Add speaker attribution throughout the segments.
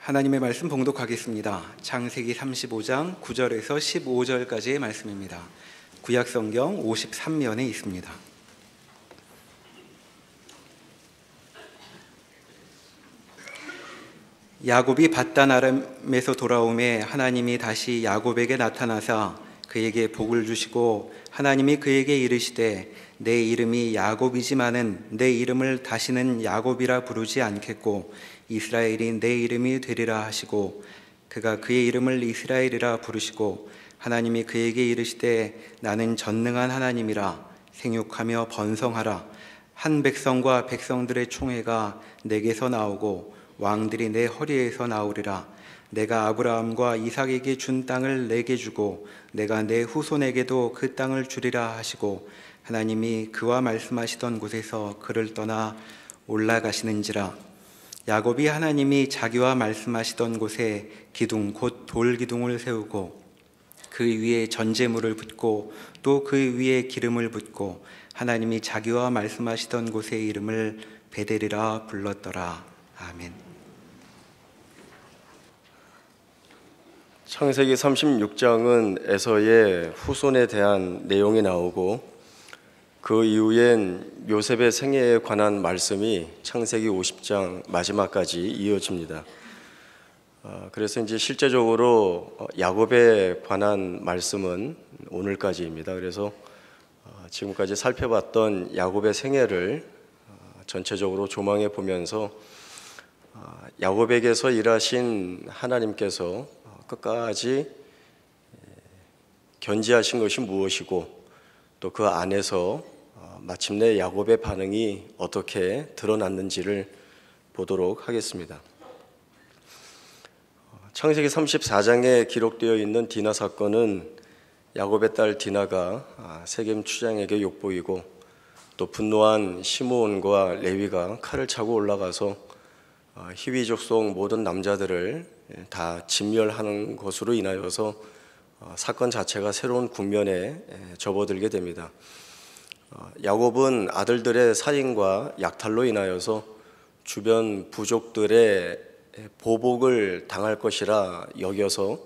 Speaker 1: 하나님의 말씀 봉독하겠습니다. 창세기 35장 9절에서 15절까지의 말씀입니다. 구약성경 53면에 있습니다. 야곱이 밧단 아람에서 돌아오매 하나님이 다시 야곱에게 나타나사 그에게 복을 주시고 하나님이 그에게 이르시되 내 이름이 야곱이지만은 내 이름을 다시는 야곱이라 부르지 않겠고 이스라엘이 내 이름이 되리라 하시고 그가 그의 이름을 이스라엘이라 부르시고 하나님이 그에게 이르시되 나는 전능한 하나님이라 생육하며 번성하라 한 백성과 백성들의 총회가 내게서 나오고 왕들이 내 허리에서 나오리라 내가 아브라함과 이삭에게 준 땅을 내게 주고 내가 내 후손에게도 그 땅을 주리라 하시고 하나님이 그와 말씀하시던 곳에서 그를 떠나 올라가시는지라 야곱이 하나님이 자기와 말씀하시던 곳에 기둥 곧 돌기둥을 세우고 그 위에 전제물을 붓고 또 그 위에 기름을 붓고 하나님이 자기와 말씀하시던 곳의 이름을 베델이라 불렀더라. 아멘.
Speaker 2: 창세기 36장은 에서의 후손에 대한 내용이 나오고 그 이후엔 요셉의 생애에 관한 말씀이 창세기 50장 마지막까지 이어집니다. 그래서 이제 실제적으로 야곱에 관한 말씀은 오늘까지입니다. 그래서 지금까지 살펴봤던 야곱의 생애를 전체적으로 조망해 보면서 야곱에게서 일하신 하나님께서 끝까지 견지하신 것이 무엇이고 또 그 안에서 마침내 야곱의 반응이 어떻게 드러났는지를 보도록 하겠습니다. 창세기 34장에 기록되어 있는 디나 사건은 야곱의 딸 디나가 세겜 추장에게 욕보이고 또 분노한 시므온과 레위가 칼을 차고 올라가서 히위 족속 모든 남자들을 다 진멸하는 것으로 인하여서 사건 자체가 새로운 국면에 접어들게 됩니다. 야곱은 아들들의 살인과 약탈로 인하여서 주변 부족들의 보복을 당할 것이라 여겨서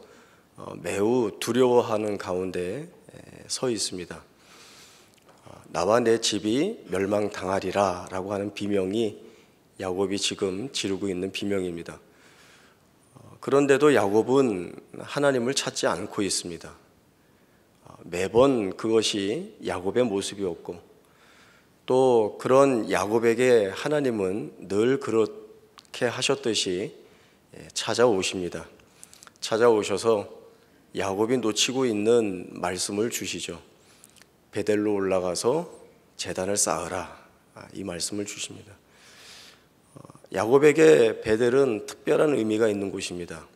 Speaker 2: 매우 두려워하는 가운데 서 있습니다. 나와 내 집이 멸망당하리라 라고 하는 비명이 야곱이 지금 지르고 있는 비명입니다. 그런데도 야곱은 하나님을 찾지 않고 있습니다. 매번 그것이 야곱의 모습이었고 또 그런 야곱에게 하나님은 늘 그렇게 하셨듯이 찾아오십니다. 찾아오셔서 야곱이 놓치고 있는 말씀을 주시죠. 베델로 올라가서 제단을 쌓으라, 이 말씀을 주십니다. 야곱에게 베델은 특별한 의미가 있는 곳입니다.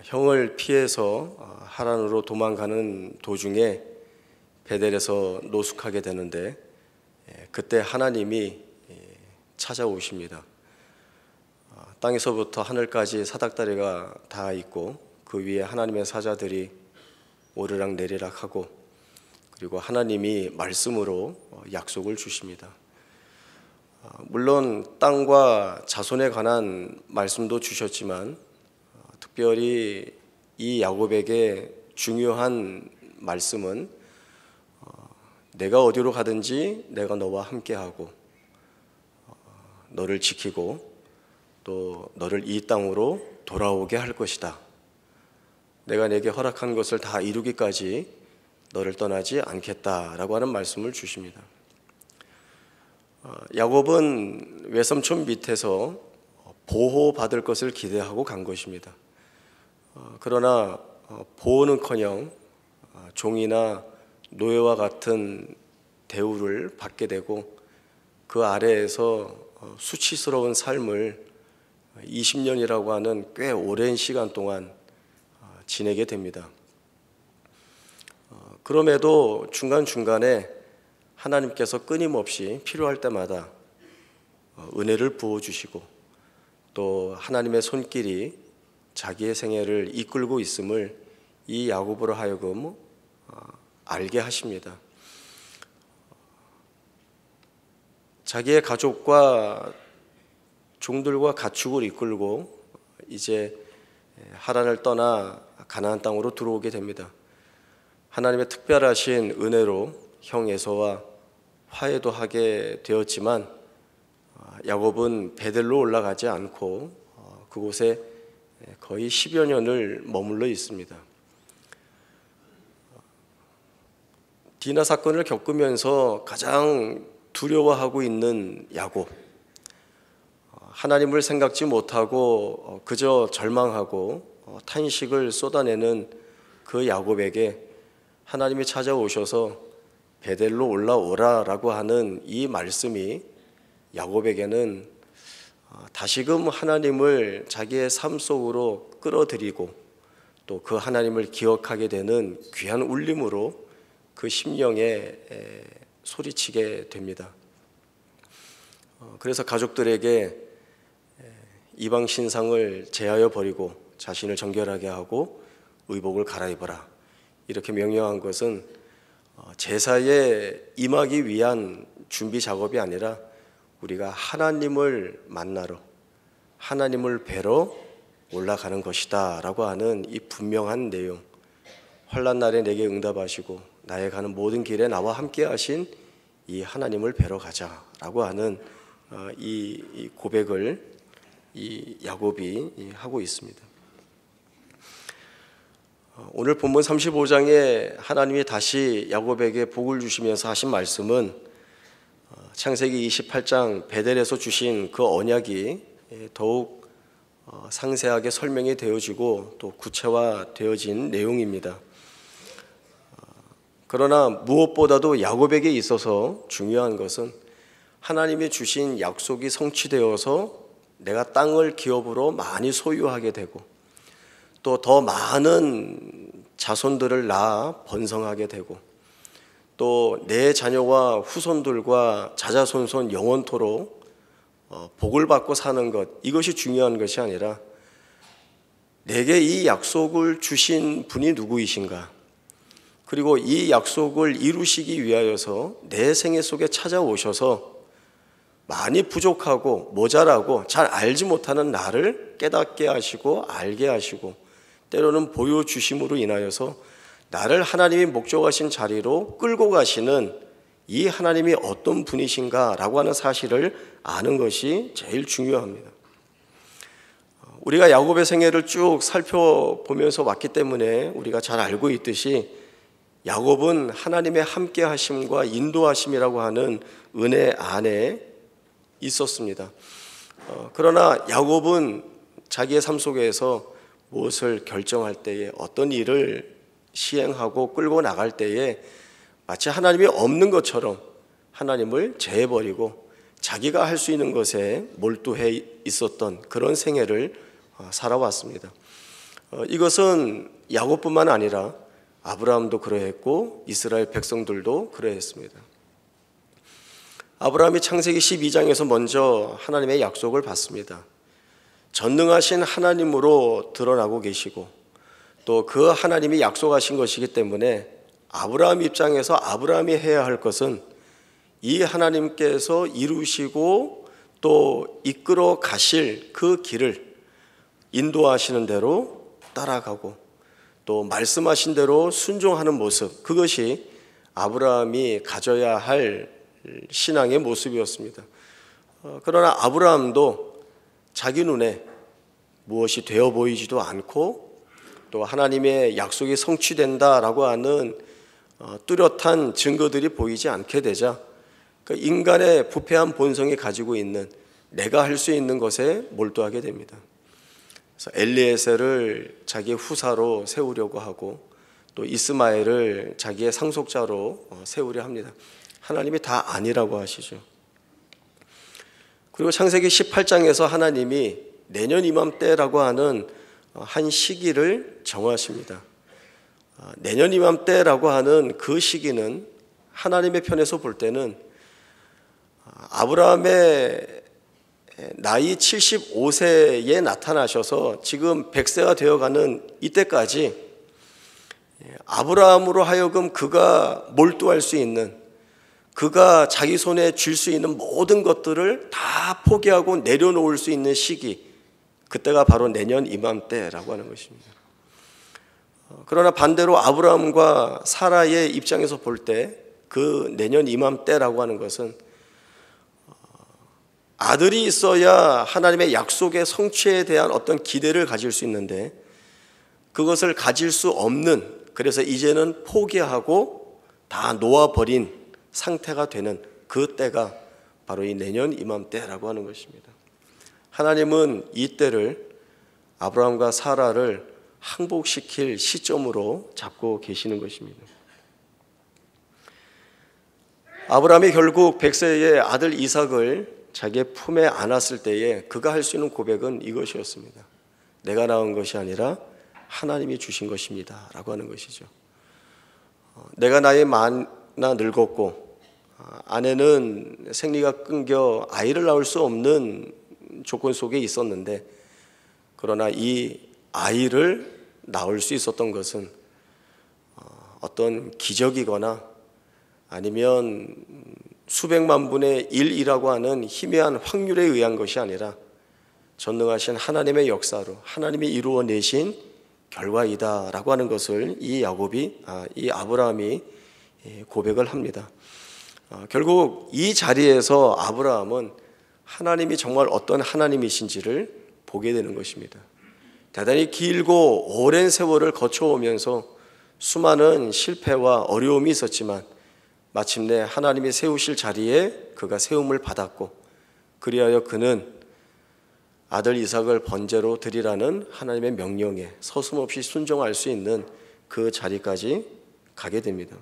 Speaker 2: 형을 피해서 하란으로 도망가는 도중에 베델에서 노숙하게 되는데 그때 하나님이 찾아오십니다. 땅에서부터 하늘까지 사닥다리가 닿아 있고 그 위에 하나님의 사자들이 오르락 내리락 하고 그리고 하나님이 말씀으로 약속을 주십니다. 물론 땅과 자손에 관한 말씀도 주셨지만 특별히 이 야곱에게 중요한 말씀은 내가 어디로 가든지 내가 너와 함께하고 너를 지키고 또 너를 이 땅으로 돌아오게 할 것이다. 내가 내게 허락한 것을 다 이루기까지 너를 떠나지 않겠다라고 하는 말씀을 주십니다. 야곱은 외삼촌 밑에서 보호받을 것을 기대하고 간 것입니다. 그러나 보호는커녕 종이나 노예와 같은 대우를 받게 되고 그 아래에서 수치스러운 삶을 20년이라고 하는 꽤 오랜 시간 동안 지내게 됩니다. 그럼에도 중간중간에 하나님께서 끊임없이 필요할 때마다 은혜를 부어주시고 또 하나님의 손길이 자기의 생애를 이끌고 있음을 이 야곱으로 하여금 알게 하십니다. 자기의 가족과 종들과 가축을 이끌고 이제 하란을 떠나 가나안 땅으로 들어오게 됩니다. 하나님의 특별하신 은혜로 형 에서와 화해도 하게 되었지만 야곱은 베델로 올라가지 않고 그곳에 거의 10여 년을 머물러 있습니다. 디나 사건을 겪으면서 가장 두려워하고 있는 야곱, 하나님을 생각지 못하고 그저 절망하고 탄식을 쏟아내는 그 야곱에게 하나님이 찾아오셔서 베델로 올라오라라고 하는 이 말씀이 야곱에게는 다시금 하나님을 자기의 삶 속으로 끌어들이고 또 그 하나님을 기억하게 되는 귀한 울림으로 그 심령에 소리치게 됩니다. 그래서 가족들에게 이방 신상을 제하여 버리고 자신을 정결하게 하고 의복을 갈아입어라, 이렇게 명령한 것은 제사에 임하기 위한 준비 작업이 아니라 우리가 하나님을 만나러, 하나님을 뵈러 올라가는 것이다 라고 하는 이 분명한 내용, 환난 날에 내게 응답하시고 나의 가는 모든 길에 나와 함께 하신 이 하나님을 뵈러 가자라고 하는 이 고백을 이 야곱이 하고 있습니다. 오늘 본문 35장에 하나님이 다시 야곱에게 복을 주시면서 하신 말씀은 창세기 28장 베델에서 주신 그 언약이 더욱 상세하게 설명이 되어지고 또 구체화되어진 내용입니다. 그러나 무엇보다도 야곱에게 있어서 중요한 것은 하나님이 주신 약속이 성취되어서 내가 땅을 기업으로 많이 소유하게 되고 또 더 많은 자손들을 낳아 번성하게 되고 또 내 자녀와 후손들과 자자손손 영원토록 복을 받고 사는 것, 이것이 중요한 것이 아니라 내게 이 약속을 주신 분이 누구이신가, 그리고 이 약속을 이루시기 위하여서 내 생애 속에 찾아오셔서 많이 부족하고 모자라고 잘 알지 못하는 나를 깨닫게 하시고 알게 하시고 때로는 보여주심으로 인하여서 나를 하나님이 목적하신 자리로 끌고 가시는 이 하나님이 어떤 분이신가라고 하는 사실을 아는 것이 제일 중요합니다. 우리가 야곱의 생애를 쭉 살펴보면서 왔기 때문에 우리가 잘 알고 있듯이 야곱은 하나님의 함께 하심과 인도하심이라고 하는 은혜 안에 있었습니다. 그러나 야곱은 자기의 삶 속에서 무엇을 결정할 때에, 어떤 일을 시행하고 끌고 나갈 때에 마치 하나님이 없는 것처럼 하나님을 제해버리고 자기가 할 수 있는 것에 몰두해 있었던 그런 생애를 살아왔습니다. 이것은 야곱뿐만 아니라 아브라함도 그러했고 이스라엘 백성들도 그러했습니다. 아브라함이 창세기 12장에서 먼저 하나님의 약속을 받습니다. 전능하신 하나님으로 드러나고 계시고 또 그 하나님이 약속하신 것이기 때문에 아브라함 입장에서 아브라함이 해야 할 것은 이 하나님께서 이루시고 또 이끌어 가실 그 길을 인도하시는 대로 따라가고 또 말씀하신 대로 순종하는 모습, 그것이 아브라함이 가져야 할 신앙의 모습이었습니다. 그러나 아브라함도 자기 눈에 무엇이 되어 보이지도 않고 또 하나님의 약속이 성취된다라고 하는 뚜렷한 증거들이 보이지 않게 되자 인간의 부패한 본성이 가지고 있는 내가 할 수 있는 것에 몰두하게 됩니다. 그래서 엘리에셀을 자기의 후사로 세우려고 하고 또 이스마엘을 자기의 상속자로 세우려 합니다. 하나님이 다 아니라고 하시죠. 그리고 창세기 18장에서 하나님이 내년 이맘때라고 하는 한 시기를 정하십니다. 내년 이맘때라고 하는 그 시기는 하나님의 편에서 볼 때는 아브라함의 나이 75세에 나타나셔서 지금 100세가 되어가는 이때까지 아브라함으로 하여금 그가 몰두할 수 있는, 그가 자기 손에 쥘 수 있는 모든 것들을 다 포기하고 내려놓을 수 있는 시기, 그때가 바로 내년 이맘때라고 하는 것입니다. 그러나 반대로 아브라함과 사라의 입장에서 볼 때 그 내년 이맘때라고 하는 것은 아들이 있어야 하나님의 약속의 성취에 대한 어떤 기대를 가질 수 있는데 그것을 가질 수 없는, 그래서 이제는 포기하고 다 놓아버린 상태가 되는 그 때가 바로 이 내년 이맘때라고 하는 것입니다. 하나님은 이 때를 아브라함과 사라를 항복시킬 시점으로 잡고 계시는 것입니다. 아브라함이 결국 100세의 아들 이삭을 자기의 품에 안았을 때에 그가 할 수 있는 고백은 이것이었습니다. 내가 낳은 것이 아니라 하나님이 주신 것입니다 라고 하는 것이죠. 내가 나이 많아 늙었고 아내는 생리가 끊겨 아이를 낳을 수 없는 조건 속에 있었는데, 그러나 이 아이를 낳을 수 있었던 것은 어떤 기적이거나 아니면 수백만 분의 1이라고 하는 희미한 확률에 의한 것이 아니라 전능하신 하나님의 역사로 하나님이 이루어내신 결과이다라고 하는 것을 이 아브라함이 고백을 합니다. 결국 이 자리에서 아브라함은 하나님이 정말 어떤 하나님이신지를 보게 되는 것입니다. 대단히 길고 오랜 세월을 거쳐오면서 수많은 실패와 어려움이 있었지만 마침내 하나님이 세우실 자리에 그가 세움을 받았고, 그리하여 그는 아들 이삭을 번제로 드리라는 하나님의 명령에 서슴없이 순종할 수 있는 그 자리까지 가게 됩니다.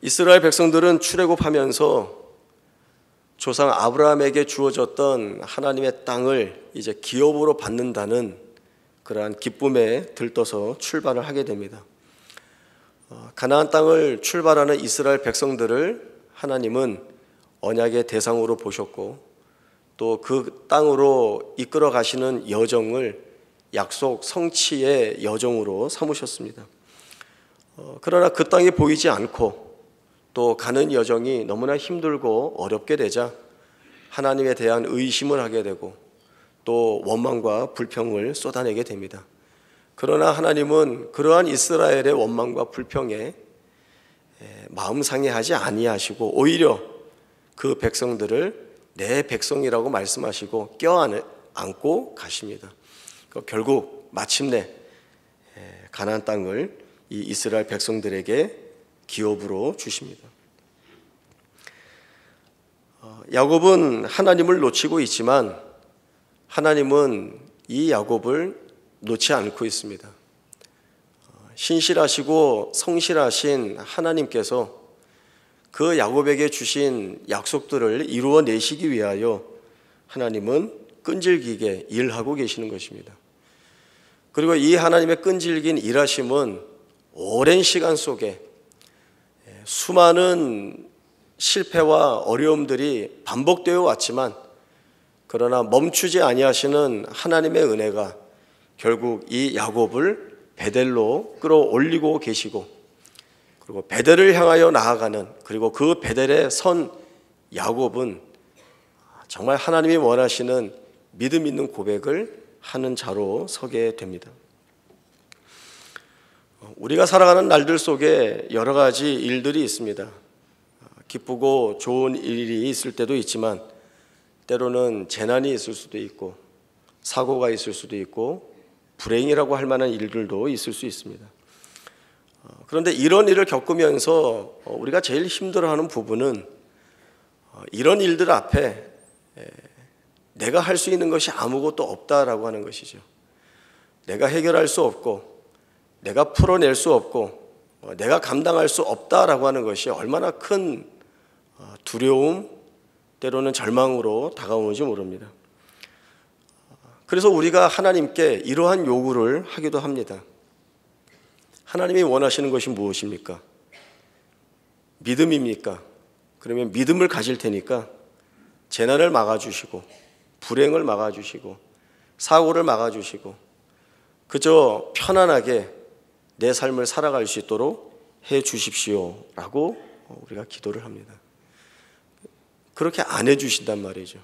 Speaker 2: 이스라엘 백성들은 출애굽하면서 조상 아브라함에게 주어졌던 하나님의 땅을 이제 기업으로 받는다는 그러한 기쁨에 들떠서 출발을 하게 됩니다. 가나안 땅을 출발하는 이스라엘 백성들을 하나님은 언약의 대상으로 보셨고 또 그 땅으로 이끌어 가시는 여정을 약속 성취의 여정으로 삼으셨습니다. 그러나 그 땅이 보이지 않고 또 가는 여정이 너무나 힘들고 어렵게 되자 하나님에 대한 의심을 하게 되고 또 원망과 불평을 쏟아내게 됩니다. 그러나 하나님은 그러한 이스라엘의 원망과 불평에 마음 상해하지 아니하시고 오히려 그 백성들을 내 백성이라고 말씀하시고 껴안고 가십니다. 결국 마침내 가나안 땅을 이 이스라엘 백성들에게 기업으로 주십니다. 야곱은 하나님을 놓치고 있지만 하나님은 이 야곱을 놓지 않고 있습니다. 신실하시고 성실하신 하나님께서 그 야곱에게 주신 약속들을 이루어내시기 위하여 하나님은 끈질기게 일하고 계시는 것입니다. 그리고 이 하나님의 끈질긴 일하심은 오랜 시간 속에 수많은 실패와 어려움들이 반복되어 왔지만 그러나 멈추지 아니하시는 하나님의 은혜가 결국 이 야곱을 베델로 끌어올리고 계시고 그리고 베델을 향하여 나아가는, 그리고 그 베델에 선 야곱은 정말 하나님이 원하시는 믿음 있는 고백을 하는 자로 서게 됩니다. 우리가 살아가는 날들 속에 여러 가지 일들이 있습니다. 기쁘고 좋은 일이 있을 때도 있지만 때로는 재난이 있을 수도 있고 사고가 있을 수도 있고 불행이라고 할 만한 일들도 있을 수 있습니다. 그런데 이런 일을 겪으면서 우리가 제일 힘들어하는 부분은 이런 일들 앞에 내가 할 수 있는 것이 아무것도 없다라고 하는 것이죠. 내가 해결할 수 없고 내가 풀어낼 수 없고 내가 감당할 수 없다라고 하는 것이 얼마나 큰 두려움, 때로는 절망으로 다가오는지 모릅니다. 그래서 우리가 하나님께 이러한 요구를 하기도 합니다. 하나님이 원하시는 것이 무엇입니까? 믿음입니까? 그러면 믿음을 가질 테니까 재난을 막아주시고 불행을 막아주시고 사고를 막아주시고 그저 편안하게 내 삶을 살아갈 수 있도록 해 주십시오 라고 우리가 기도를 합니다. 그렇게 안 해주신단 말이죠.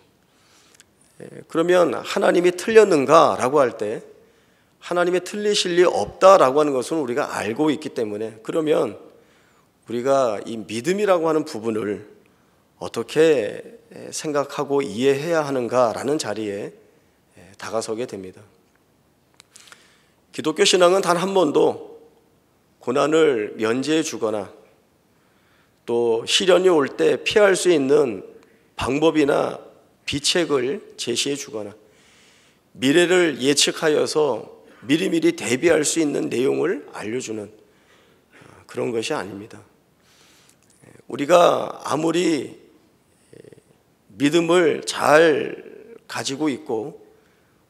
Speaker 2: 그러면 하나님이 틀렸는가라고 할 때 하나님이 틀리실 리 없다라고 하는 것은 우리가 알고 있기 때문에, 그러면 우리가 이 믿음이라고 하는 부분을 어떻게 생각하고 이해해야 하는가라는 자리에 다가서게 됩니다. 기독교 신앙은 단 한 번도 고난을 면제해 주거나 또 시련이 올 때 피할 수 있는 방법이나 비책을 제시해 주거나 미래를 예측하여서 미리미리 대비할 수 있는 내용을 알려주는 그런 것이 아닙니다. 우리가 아무리 믿음을 잘 가지고 있고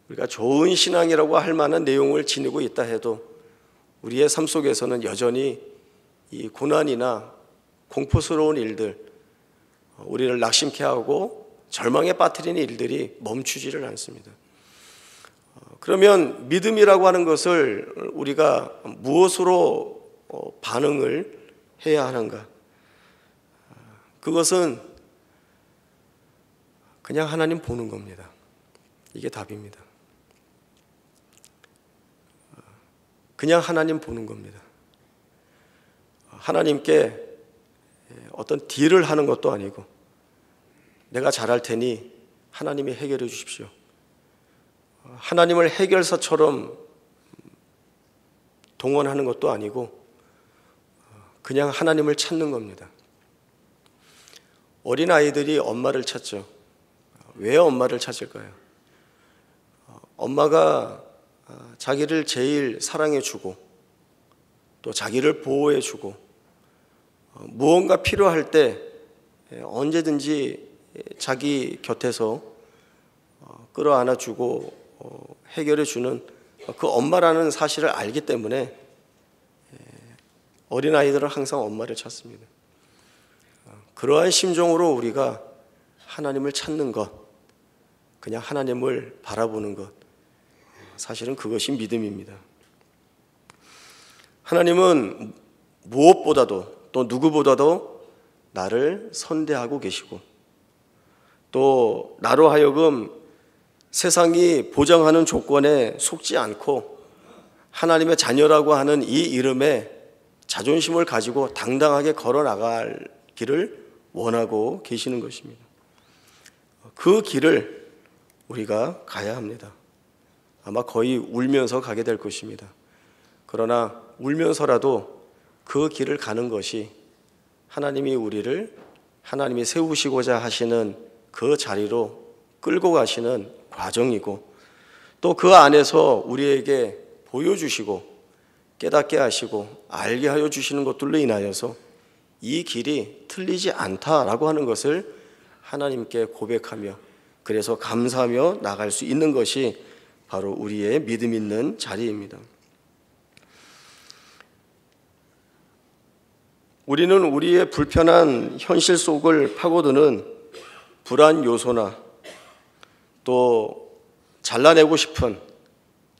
Speaker 2: 우리가 좋은 신앙이라고 할 만한 내용을 지니고 있다 해도 우리의 삶 속에서는 여전히 이 고난이나 공포스러운 일들, 우리를 낙심케 하고 절망에 빠뜨리는 일들이 멈추지를 않습니다. 그러면 믿음이라고 하는 것을 우리가 무엇으로 반응을 해야 하는가? 그것은 그냥 하나님 보는 겁니다. 이게 답입니다. 그냥 하나님 보는 겁니다. 하나님께 어떤 딜을 하는 것도 아니고 내가 잘할 테니 하나님이 해결해 주십시오. 하나님을 해결사처럼 동원하는 것도 아니고 그냥 하나님을 찾는 겁니다. 어린아이들이 엄마를 찾죠. 왜 엄마를 찾을까요? 엄마가 자기를 제일 사랑해주고 또 자기를 보호해주고 무언가 필요할 때 언제든지 자기 곁에서 끌어안아주고 해결해주는 그 엄마라는 사실을 알기 때문에 어린아이들은 항상 엄마를 찾습니다. 그러한 심정으로 우리가 하나님을 찾는 것, 그냥 하나님을 바라보는 것, 사실은 그것이 믿음입니다. 하나님은 무엇보다도 또 누구보다도 나를 선대하고 계시고 또 나로 하여금 세상이 보장하는 조건에 속지 않고 하나님의 자녀라고 하는 이 이름에 자존심을 가지고 당당하게 걸어 나갈 길을 원하고 계시는 것입니다. 그 길을 우리가 가야 합니다. 아마 거의 울면서 가게 될 것입니다. 그러나 울면서라도 그 길을 가는 것이 하나님이 우리를 하나님이 세우시고자 하시는 그 자리로 끌고 가시는 과정이고 또 그 안에서 우리에게 보여주시고 깨닫게 하시고 알게 하여 주시는 것들로 인하여서 이 길이 틀리지 않다라고 하는 것을 하나님께 고백하며 그래서 감사하며 나갈 수 있는 것이 바로 우리의 믿음 있는 자리입니다. 우리는 우리의 불편한 현실 속을 파고드는 불안 요소나 또 잘라내고 싶은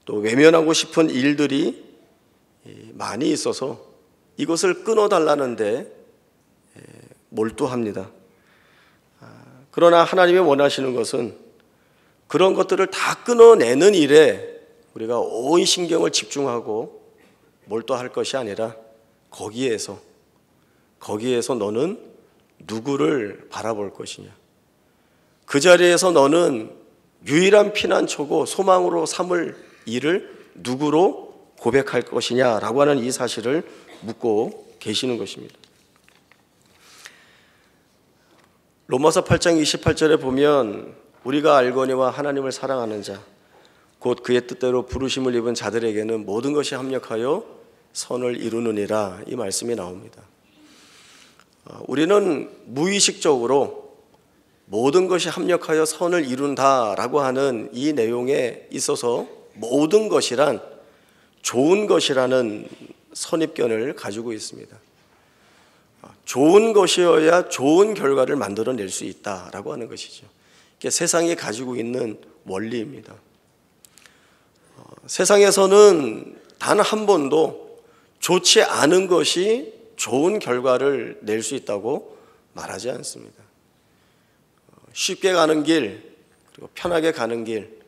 Speaker 2: 또 외면하고 싶은 일들이 많이 있어서 이것을 끊어달라는데 몰두합니다. 그러나 하나님이 원하시는 것은 그런 것들을 다 끊어내는 일에 우리가 온 신경을 집중하고 몰두할 것이 아니라 거기에서 너는 누구를 바라볼 것이냐, 그 자리에서 너는 유일한 피난처고 소망으로 삼을 일을 누구로 고백할 것이냐라고 하는 이 사실을 묻고 계시는 것입니다. 로마서 8장 28절에 보면 우리가 알거니와 하나님을 사랑하는 자 곧 그의 뜻대로 부르심을 입은 자들에게는 모든 것이 합력하여 선을 이루느니라, 이 말씀이 나옵니다. 우리는 무의식적으로 모든 것이 합력하여 선을 이룬다라고 하는 이 내용에 있어서 모든 것이란 좋은 것이라는 선입견을 가지고 있습니다. 좋은 것이어야 좋은 결과를 만들어낼 수 있다라고 하는 것이죠. 이게 세상이 가지고 있는 원리입니다. 세상에서는 단 한 번도 좋지 않은 것이 좋은 결과를 낼 수 있다고 말하지 않습니다. 쉽게 가는 길, 그리고 편하게 가는 길,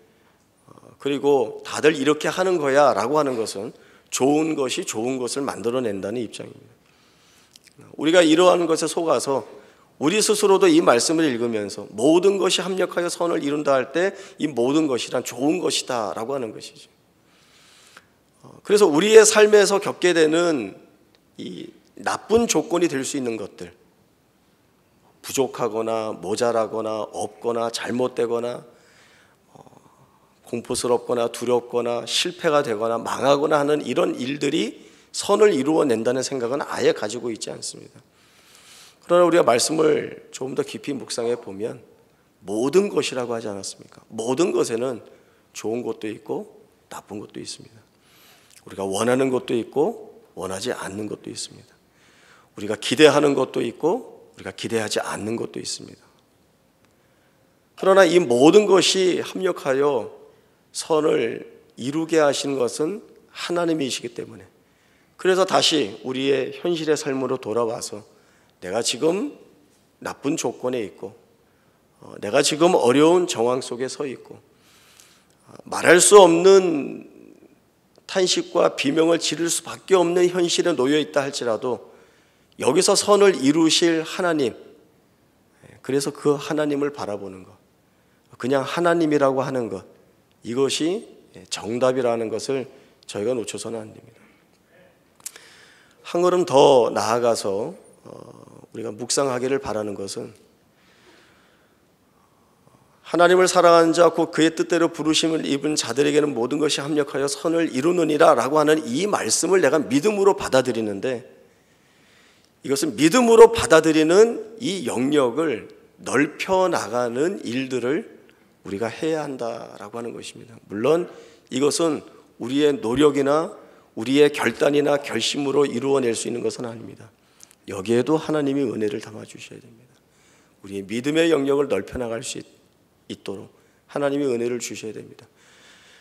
Speaker 2: 그리고 다들 이렇게 하는 거야 라고 하는 것은 좋은 것이 좋은 것을 만들어낸다는 입장입니다. 우리가 이러한 것에 속아서 우리 스스로도 이 말씀을 읽으면서 모든 것이 합력하여 선을 이룬다 할 때 이 모든 것이란 좋은 것이다 라고 하는 것이죠. 그래서 우리의 삶에서 겪게 되는 이 나쁜 조건이 될 수 있는 것들, 부족하거나 모자라거나 없거나 잘못되거나 공포스럽거나 두렵거나 실패가 되거나 망하거나 하는 이런 일들이 선을 이루어낸다는 생각은 아예 가지고 있지 않습니다. 그러나 우리가 말씀을 조금 더 깊이 묵상해 보면 모든 것이라고 하지 않았습니까? 모든 것에는 좋은 것도 있고 나쁜 것도 있습니다. 우리가 원하는 것도 있고 원하지 않는 것도 있습니다. 우리가 기대하는 것도 있고 우리가 기대하지 않는 것도 있습니다. 그러나 이 모든 것이 합력하여 선을 이루게 하시는 것은 하나님이시기 때문에, 그래서 다시 우리의 현실의 삶으로 돌아와서 내가 지금 나쁜 조건에 있고 내가 지금 어려운 정황 속에 서 있고 말할 수 없는 탄식과 비명을 지를 수밖에 없는 현실에 놓여 있다 할지라도 여기서 선을 이루실 하나님, 그래서 그 하나님을 바라보는 것, 그냥 하나님이라고 하는 것, 이것이 정답이라는 것을 저희가 놓쳐서는 안 됩니다. 한 걸음 더 나아가서 우리가 묵상하기를 바라는 것은 하나님을 사랑하는 자 곧 그의 뜻대로 부르심을 입은 자들에게는 모든 것이 합력하여 선을 이루느니라 라고 하는 이 말씀을 내가 믿음으로 받아들이는데, 이것은 믿음으로 받아들이는 이 영역을 넓혀 나가는 일들을 우리가 해야 한다라고 하는 것입니다. 물론 이것은 우리의 노력이나 우리의 결단이나 결심으로 이루어낼 수 있는 것은 아닙니다. 여기에도 하나님이 은혜를 담아 주셔야 됩니다. 우리의 믿음의 영역을 넓혀 나갈 수 있도록 하나님이 은혜를 주셔야 됩니다.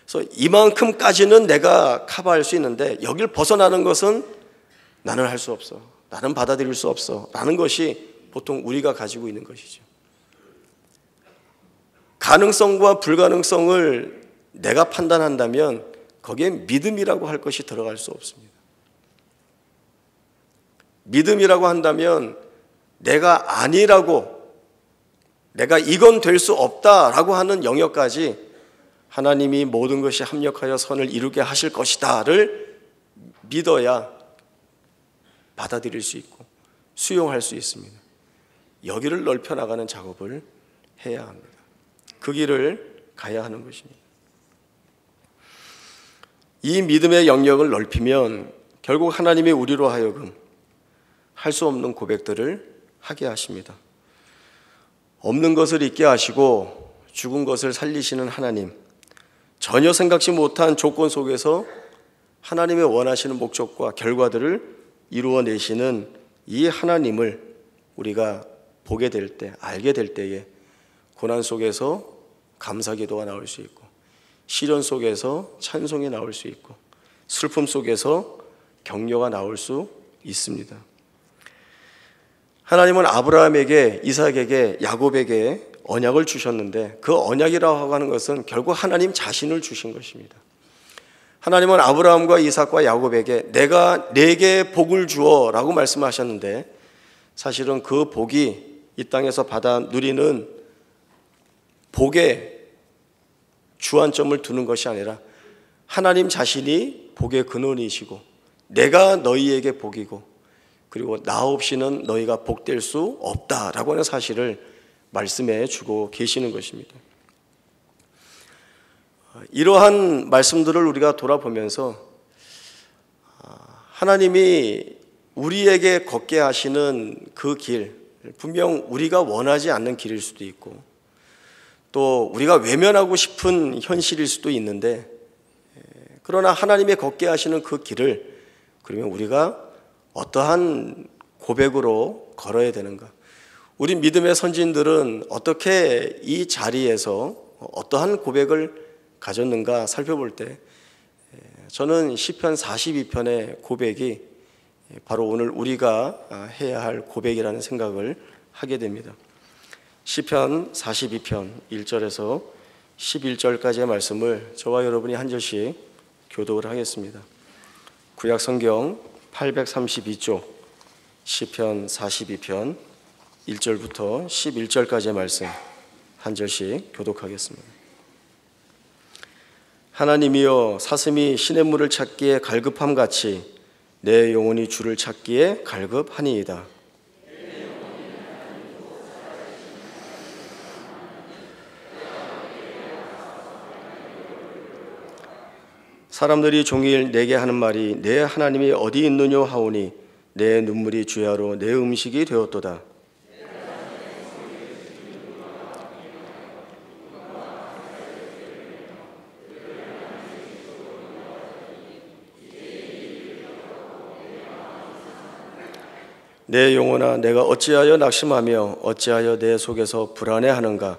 Speaker 2: 그래서 이만큼까지는 내가 커버할 수 있는데 여길 벗어나는 것은 나는 할 수 없어, 나는 받아들일 수 없어 라는 것이 보통 우리가 가지고 있는 것이죠. 가능성과 불가능성을 내가 판단한다면 거기에 믿음이라고 할 것이 들어갈 수 없습니다. 믿음이라고 한다면 내가 아니라고, 내가 이건 될 수 없다라고 하는 영역까지 하나님이 모든 것이 합력하여 선을 이루게 하실 것이다를 믿어야 받아들일 수 있고 수용할 수 있습니다. 여기를 넓혀 나가는 작업을 해야 합니다. 그 길을 가야 하는 것입니다. 이 믿음의 영역을 넓히면 결국 하나님이 우리로 하여금 할 수 없는 고백들을 하게 하십니다. 없는 것을 있게 하시고 죽은 것을 살리시는 하나님, 전혀 생각지 못한 조건 속에서 하나님의 원하시는 목적과 결과들을 이루어내시는 이 하나님을 우리가 보게 될 때, 알게 될 때에 고난 속에서 감사기도가 나올 수 있고, 시련 속에서 찬송이 나올 수 있고, 슬픔 속에서 격려가 나올 수 있습니다. 하나님은 아브라함에게, 이삭에게, 야곱에게 언약을 주셨는데 그 언약이라고 하는 것은 결국 하나님 자신을 주신 것입니다. 하나님은 아브라함과 이삭과 야곱에게 내가 네게 복을 주어 라고 말씀하셨는데, 사실은 그 복이 이 땅에서 받아 누리는 복에 주안점을 두는 것이 아니라 하나님 자신이 복의 근원이시고 내가 너희에게 복이고 그리고 나 없이는 너희가 복될 수 없다라고 하는 사실을 말씀해 주고 계시는 것입니다. 이러한 말씀들을 우리가 돌아보면서 하나님이 우리에게 걷게 하시는 그 길, 분명 우리가 원하지 않는 길일 수도 있고 또 우리가 외면하고 싶은 현실일 수도 있는데, 그러나 하나님의 걷게 하시는 그 길을 그러면 우리가 어떠한 고백으로 걸어야 되는가? 우리 믿음의 선진들은 어떻게 이 자리에서 어떠한 고백을 가졌는가 살펴볼 때 저는 시편 42편의 고백이 바로 오늘 우리가 해야 할 고백이라는 생각을 하게 됩니다. 시편 42편 1절에서 11절까지의 말씀을 저와 여러분이 한 절씩 교독을 하겠습니다. 구약 성경 832쪽 시편 42편 1절부터 11절까지의 말씀 한 절씩 교독하겠습니다. 하나님이여, 사슴이 시냇물을 찾기에 갈급함같이 내 영혼이 주를 찾기에 갈급하니이다. 사람들이 종일 내게 하는 말이 내 하나님이 어디 있느뇨 하오니 내 눈물이 주야로 내 음식이 되었도다. 내 영혼아, 내가 어찌하여 낙심하며 어찌하여 내 속에서 불안해하는가?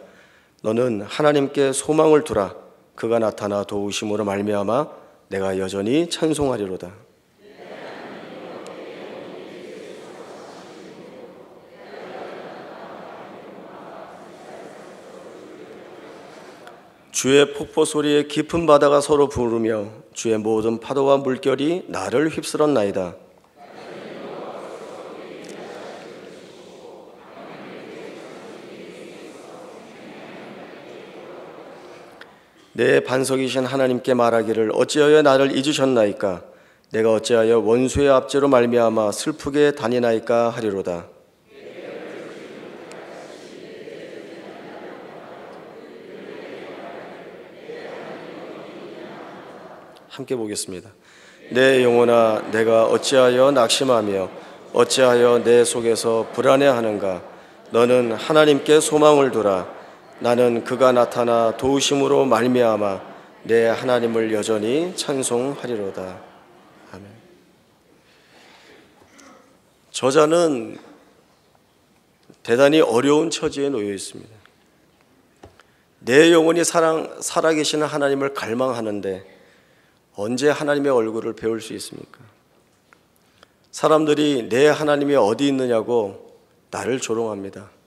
Speaker 2: 너는 하나님께 소망을 두라. 그가 나타나 도우심으로 말미암아 내가 여전히 찬송하리로다. 주의 폭포 소리에 깊은 바다가 서로 부르며 주의 모든 파도와 물결이 나를 휩쓸었나이다. 내 반석이신 하나님께 말하기를 어찌하여 나를 잊으셨나이까? 내가 어찌하여 원수의 압제로 말미암아 슬프게 다니나이까 하리로다. 함께 보겠습니다. 내 영혼아, 내가 어찌하여 낙심하며 어찌하여 내 속에서 불안해하는가? 너는 하나님께 소망을 두라. 나는 그가 나타나 도우심으로 말미암아 내 하나님을 여전히 찬송하리로다. 아멘. 저자는 대단히 어려운 처지에 놓여 있습니다. 내 영혼이 살아계시는 하나님을 갈망하는데 언제 하나님의 얼굴을 배울 수 있습니까? 사람들이 내 하나님이 어디 있느냐고 나를 조롱합니다.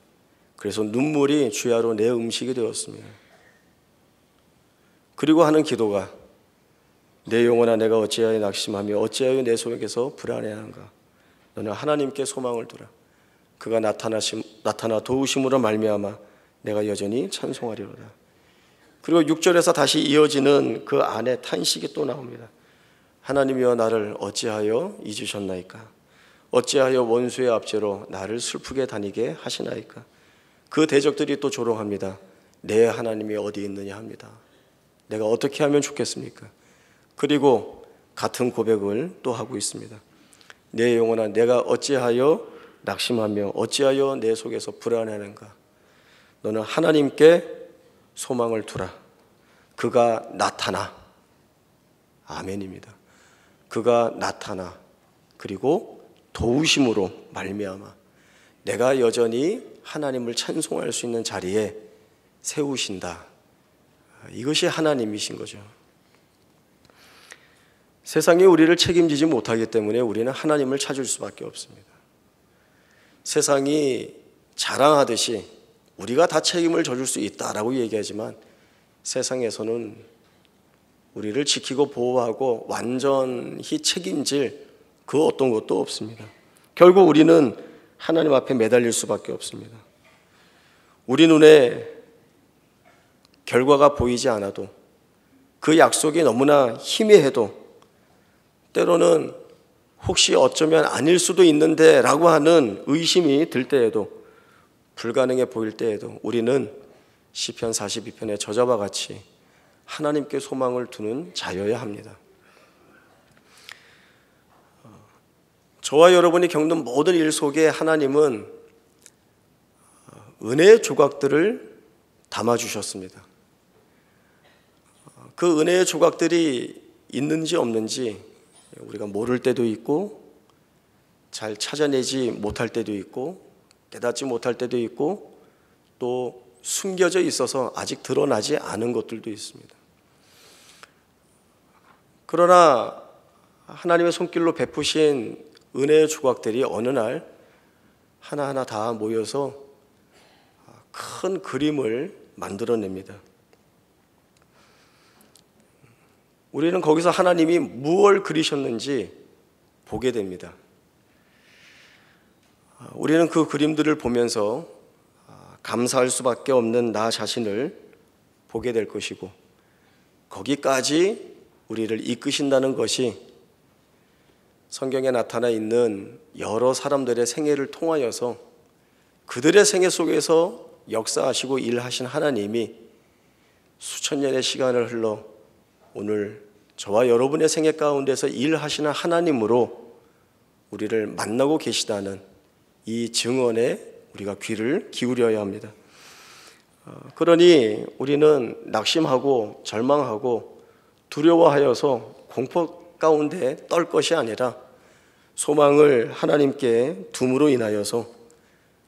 Speaker 2: 그래서 눈물이 주야로 내 음식이 되었습니다. 그리고 하는 기도가 내 영혼아, 내가 어찌하여 낙심하며 어찌하여 내 속에서 불안해하는가? 너는 하나님께 소망을 두라. 그가 나타나 도우심으로 말미암아 내가 여전히 찬송하리로다. 그리고 6절에서 다시 이어지는 그 안에 탄식이 또 나옵니다. 하나님이여, 나를 어찌하여 잊으셨나이까? 어찌하여 원수의 압제로 나를 슬프게 다니게 하시나이까? 그 대적들이 또 조롱합니다. 내 하나님이 어디 있느냐 합니다. 내가 어떻게 하면 좋겠습니까? 그리고 같은 고백을 또 하고 있습니다. 내 영혼아, 내가 어찌하여 낙심하며 어찌하여 내 속에서 불안해하는가? 너는 하나님께 소망을 두라. 그가 나타나. 아멘입니다. 그가 나타나 그리고 도우심으로 말미암아 내가 여전히 하나님을 찬송할 수 있는 자리에 세우신다. 이것이 하나님이신 거죠. 세상이 우리를 책임지지 못하기 때문에 우리는 하나님을 찾을 수밖에 없습니다. 세상이 자랑하듯이 우리가 다 책임을 져줄 수 있다라고 얘기하지만 세상에서는 우리를 지키고 보호하고 완전히 책임질 그 어떤 것도 없습니다. 결국 우리는 하나님 앞에 매달릴 수밖에 없습니다. 우리 눈에 결과가 보이지 않아도 그 약속이 너무나 희미해도 때로는 혹시 어쩌면 아닐 수도 있는데 라고 하는 의심이 들 때에도 불가능해 보일 때에도 우리는 시편 42편의 저자와 같이 하나님께 소망을 두는 자여야 합니다. 저와 여러분이 겪는 모든 일 속에 하나님은 은혜의 조각들을 담아주셨습니다. 그 은혜의 조각들이 있는지 없는지 우리가 모를 때도 있고 잘 찾아내지 못할 때도 있고 깨닫지 못할 때도 있고 또 숨겨져 있어서 아직 드러나지 않은 것들도 있습니다. 그러나 하나님의 손길로 베푸신 은혜의 조각들이 어느 날 하나하나 다 모여서 큰 그림을 만들어냅니다. 우리는 거기서 하나님이 무엇을 그리셨는지 보게 됩니다. 우리는 그 그림들을 보면서 감사할 수밖에 없는 나 자신을 보게 될 것이고, 거기까지 우리를 이끄신다는 것이 성경에 나타나 있는 여러 사람들의 생애를 통하여서 그들의 생애 속에서 역사하시고 일하신 하나님이 수천 년의 시간을 흘러 오늘 저와 여러분의 생애 가운데서 일하시는 하나님으로 우리를 만나고 계시다는 이 증언에 우리가 귀를 기울여야 합니다. 그러니 우리는 낙심하고 절망하고 두려워하여서 공포 가운데 떨 것이 아니라 소망을 하나님께 둠으로 인하여서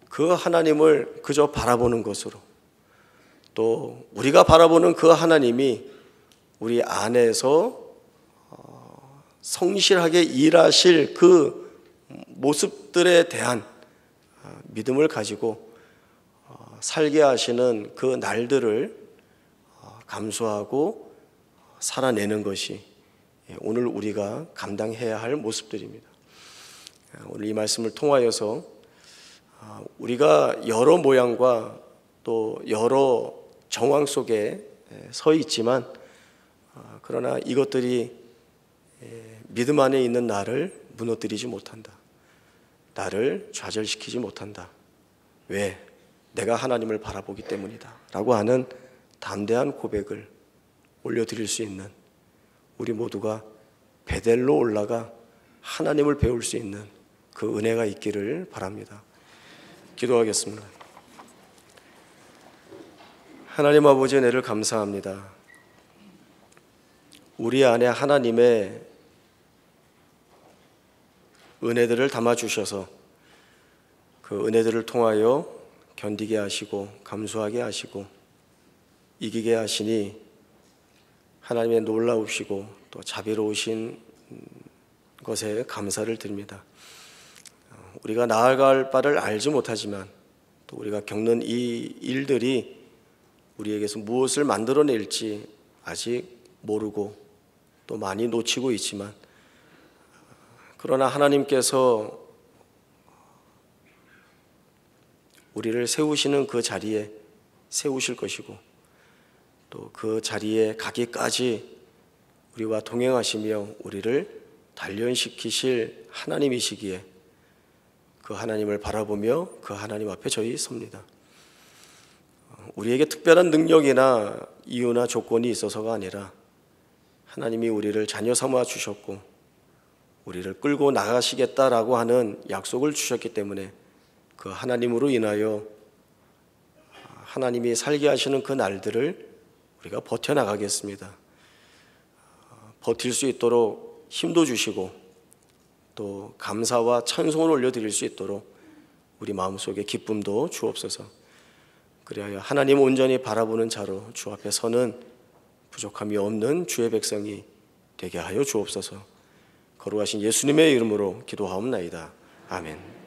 Speaker 2: 그 하나님을 그저 바라보는 것으로, 또 우리가 바라보는 그 하나님이 우리 안에서 성실하게 일하실 그 모습들에 대한 믿음을 가지고 살게 하시는 그 날들을 감수하고 살아내는 것이 오늘 우리가 감당해야 할 모습들입니다. 오늘 이 말씀을 통하여서 우리가 여러 모양과 또 여러 정황 속에 서 있지만, 그러나 이것들이 믿음 안에 있는 나를 무너뜨리지 못한다. 나를 좌절시키지 못한다. 왜? 내가 하나님을 바라보기 때문이다 라고 하는 담대한 고백을 올려드릴 수 있는 우리 모두가 베델로 올라가 하나님을 배울 수 있는 그 은혜가 있기를 바랍니다. 기도하겠습니다. 하나님 아버지의 은혜를 감사합니다. 우리 안에 하나님의 은혜들을 담아주셔서 그 은혜들을 통하여 견디게 하시고 감수하게 하시고 이기게 하시니 하나님의 놀라우시고 또 자비로우신 것에 감사를 드립니다. 우리가 나아갈 바를 알지 못하지만 또 우리가 겪는 이 일들이 우리에게서 무엇을 만들어낼지 아직 모르고 또 많이 놓치고 있지만, 그러나 하나님께서 우리를 세우시는 그 자리에 세우실 것이고 또 그 자리에 가기까지 우리와 동행하시며 우리를 단련시키실 하나님이시기에 그 하나님을 바라보며 그 하나님 앞에 저희 섭니다. 우리에게 특별한 능력이나 이유나 조건이 있어서가 아니라 하나님이 우리를 자녀 삼아 주셨고 우리를 끌고 나가시겠다라고 하는 약속을 주셨기 때문에 그 하나님으로 인하여 하나님이 살게 하시는 그 날들을 우리가 버텨나가겠습니다. 버틸 수 있도록 힘도 주시고 또 감사와 찬송을 올려드릴 수 있도록 우리 마음속에 기쁨도 주옵소서. 그리하여 하나님 온전히 바라보는 자로 주 앞에 서는 부족함이 없는 주의 백성이 되게 하여 주옵소서. 거룩하신 예수님의 이름으로 기도하옵나이다. 아멘.